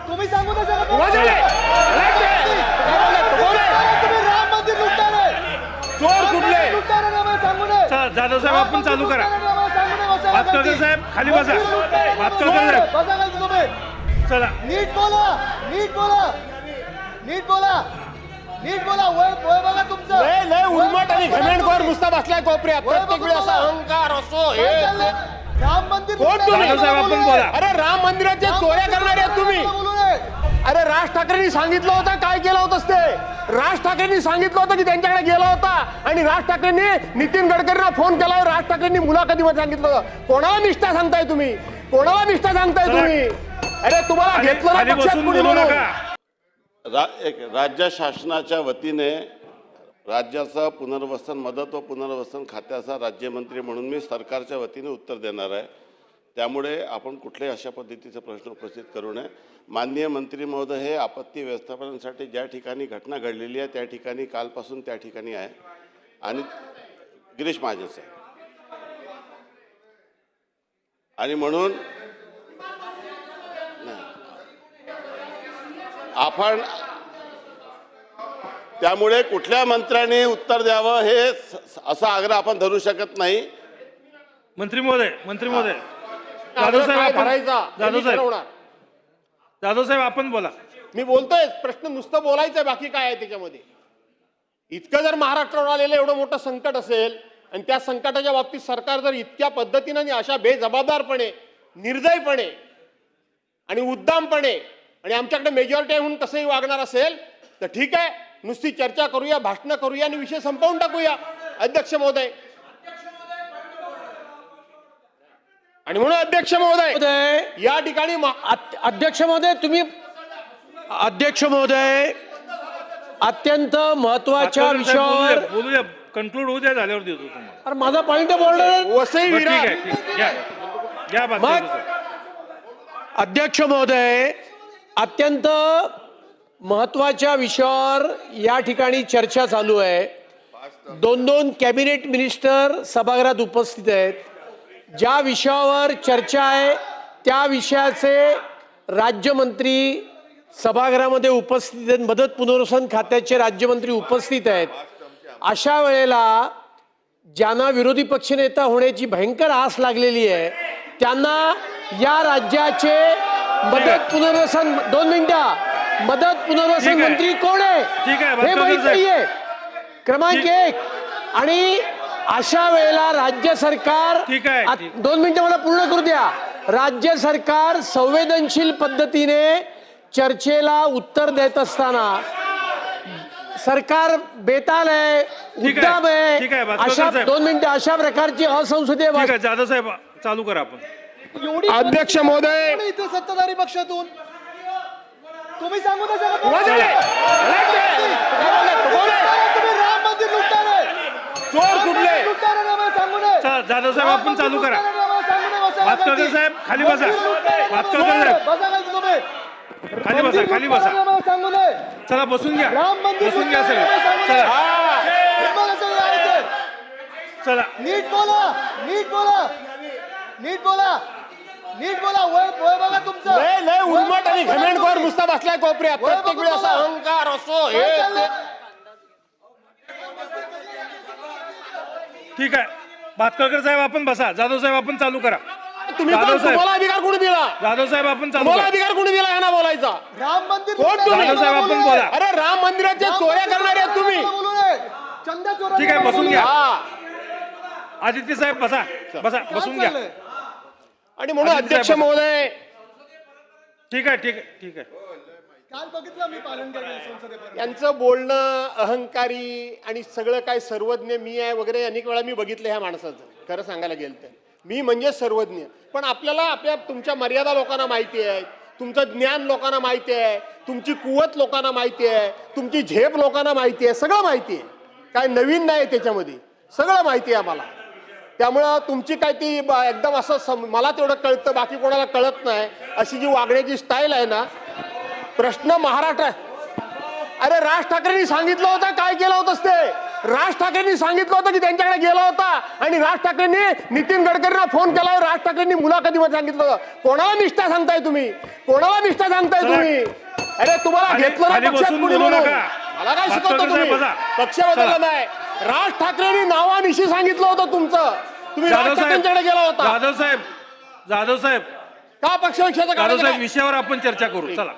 तुम्ही सांगू ना जरा. तुम्ही राम मंदिर लुटताना चोर कुठले लुटताना ना मला सांगू नये. जाधव साहेब आपण चालू करा. भातकर साहेब खाली बसा. भातकर साहेब बसा खाली तुम्ही. चला नीट बोला, नीट बोला, नीट बोला, नीट बोला. वय वय बघा तुमचं. लय लय उलमट आणि घमेंडखोर नुसता बसलाय कोपऱ्यात. प्रत्येक वेळी असा अहंकार असो हे ते. राम मंदिर कोण तुम्ही? जाधव साहेब आपण बोला. अरे राम मंदिराच्या चोऱ्या करणारे आहेत तुम्ही. बोलू नये. अरे राज ठाकरेंनी सांगितलं होतं काय केलं होतं ते. राज ठाकरेंनी सांगितलं होतं की त्यांच्याकडे गेला होता आणि राज ठाकरेंनी नितीन गडकरींना फोन केला. राज ठाकरेंनी मुलाखतीमध्ये सांगितलं होतं. कोणाला निष्ठा सांगताय तुम्ही? कोणाला निष्ठा सांगताय तुम्ही? अरे तुम्हाला घेतलं ना खाली पक्षात बसून कुणी बोलू म्हणून? नका. राज्य शासनाच्या वतीने राज्याचा पुनर्वसन मदत व पुनर्वसन खात्याचा राज्यमंत्री म्हणून मी सरकारच्या वतीने उत्तर देणार आहे. त्यामुळे आपण कुठल्याही अशा पद्धतीचे प्रश्न उपस्थित करू नये. माननीय मंत्री महोदय हे आपत्ती व्यवस्थापनासाठी ज्या ठिकाणी घटना घडलेली आहे त्या ठिकाणी कालपासून त्या ठिकाणी आहे आणि गिरीश महाजन साहेब आणि म्हणून आपण त्यामुळे कुठल्या मंत्र्याने उत्तर द्यावं हे असा आग्रह आपण धरू शकत नाही. मंत्री महोदय जाधव साहेब काय आपण भरायचा? जाधव साहेब ठरवणार. जाधव साहेब आपण बोला. मी बोलतोय प्रश्न नुसतं बोलायचं बाकी काय आहे त्याच्यामध्ये. इतकं जर महाराष्ट्रावर आलेलं एवढं मोठं संकट असेल आणि त्या संकटाच्या बाबतीत सरकार जर इतक्या पद्धतीने आणि अशा बेजबाबदारपणे निर्दयपणे आणि उद्दामपणे आणि आमच्याकडे मेजॉरिटी आहे म्हणून कसंही वागणार असेल तर ठीक आहे. नुसती चर्चा करूया, भाषणं करूया आणि विषय संपवून टाकूया. अध्यक्ष महोदय आणि म्हणून अध्यक्ष महोदय या ठिकाणी अध्यक्ष महोदय तुम्ही अध्यक्ष महोदय अत्यंत महत्वाच्या विषयावर बोलू द्या. कंक्लूड होऊ द्या. झाल्यावर देतो तुम्हाला. अरे माझा पॉइंट बोलणार वसई बरं, ठीक विरार आहे ठीक. घ्या भातकर साहेब. अध्यक्ष महोदय अत्यंत महत्वाच्या विषयावर या ठिकाणी चर्चा चालू आहे. दोन कॅबिनेट मिनिस्टर सभागृहात उपस्थित आहेत. ज्या विषयावर चर्चा आहे त्या विषयाचे राज्यमंत्री सभागृहामध्ये उपस्थित आहेत. मदत पुनर्वसन खात्याचे राज्यमंत्री उपस्थित आहेत. अशा वेळेला ज्यांना विरोधी पक्षनेता होण्याची भयंकर आस लागलेली आहे त्यांना या राज्याचे मदत पुनर्वसन 2 मिनिटं मदत पुनर्वसन ठीक आहे. मंत्री कोण आहे ठीक आहे, हे भास्कर माहित साहेब. नाहीये. क्रमांक 1 आणि अशा वेळेला राज्य सरकार ठीक आहे, ठीक. 2 मिनिटं मला पूर्ण करू द्या. राज्य सरकार संवेदनशील पद्धतीने चर्चेला उत्तर देत असताना सरकार बेताल आहे, ठीक आहे, उद्दाम ठीक आहे, आहे. भास्कर अशा साहेब. 2 मिनिटं अशा प्रकारची असंसदीय ठीक आहे जाधव साहेब चालू करा आपण. एवढी अध्यक्ष महोदय कोण इथे सत्ताधारी पक्षातून तुम्ही सांगू ना जरा. तुम्ही राम मंदिर लुटताना चोर कुठले लुटताना ना मला सांगू नये. चला जाधव साहेब आपण चालू करा. भातकर साहेब खाली बसा. भातकर साहेब बसा खाली तुम्ही. खाली बसा. खाली बसा. मला सांगू नये. चला बसून घ्या. राम मंदिर बसून घ्या लुटताना मला सांगू सगळं. नये. चला तुम्हाला सगळं यायचंय. चला नीट बोला, नीट बोला, नीट बोला, नीट बोला. वय वय बघा तुमचं. लय लय वय उलमट आणि बघा घमेंडखोर तुमचं. नुसता बसलाय कोपऱ्यात. वय प्रत्येक वेळी असा बघा. अहंकार असो हे काय ते. चाललंय? ठीक आहे. भातकर साहेब आपण बसा. जाधव साहेब आपण चालू करा. तुम्ही जाधव साहेब. तुम्हाला अधिकार कोणी दिला? जाधव साहेब आपण चालू तुम्हाला करा. अधिकार कोणी दिला यांना बोलायचा? राम मंदिर कोण लुटताना तुम्ही? मला साहेब, आपण बोलू बोला. नये. अरे राम मंदिराच्या राम चोऱ्या मंदिर करणारे आहेत तुम्ही. लुटताना बोलू नये. चंदा चोरा ठीक आहे, बसून घ्या. हा आदित्य साहेब बसा. बसा बसून घ्या. आणि म्हणून आदित्य अध्यक्ष साहेब. महोदय ठीक आहे ठीक आहे ठीक आहे. काल बघितलं मी पालन केलं संसदेपर्यंत. यांचं बोलणं अहंकारी आणि सगळं काय सर्वज्ञ मी आहे वगैरे अनेक वेळा मी बघितलं ह्या माणसाचं. खरं सांगायला गेलं तर मी म्हणजे सर्वज्ञ. पण आपल्याला तुमच्या मर्यादा लोकांना माहिती आहे. तुमचं ज्ञान लोकांना माहिती आहे. तुमची कुवत लोकांना माहिती आहे. तुमची झेप लोकांना माहिती आहे. सगळं माहिती आहे. काय नवीन नाही त्याच्यामध्ये. सगळं माहिती आहे आम्हाला. त्यामुळं तुमची काय ती एकदम असं मला तेवढं कळतं बाकी कोणाला कळत नाही अशी जी वागण्याची स्टाईल आहे ना. प्रश्न महाराष्ट्र. अरे राज ठाकरेंनी सांगितलं होतं काय केलं होतं ते. राज ठाकरेंनी सांगितलं होतं की त्यांच्याकडे गेला होता आणि राज ठाकरेंनी नितीन गडकरींना फोन केला. राज ठाकरेंनी मुलाखतीमध्ये सांगितलं होतं. कोणाला निष्ठा सांगताय तुम्ही? कोणाला निष्ठा सांगताय तुम्ही? अरे तुम्हाला घेतलं ना खाली पक्षात बसून कुणी बोलू म्हणून? नका. मला काय शिकवतो भातकर तुम्ही? साहेब बसा. पक्ष बदलला चला. नाही. राज ठाकरेंनी नावानिशी सांगितलं होतं तुमचं. तुम्ही राज ठाकरेंच्याकडे गेला होता जाधव साहेब का? पक्षविषयाचा जाधव साहेब विषयावर आपण चर्चा करू. चला.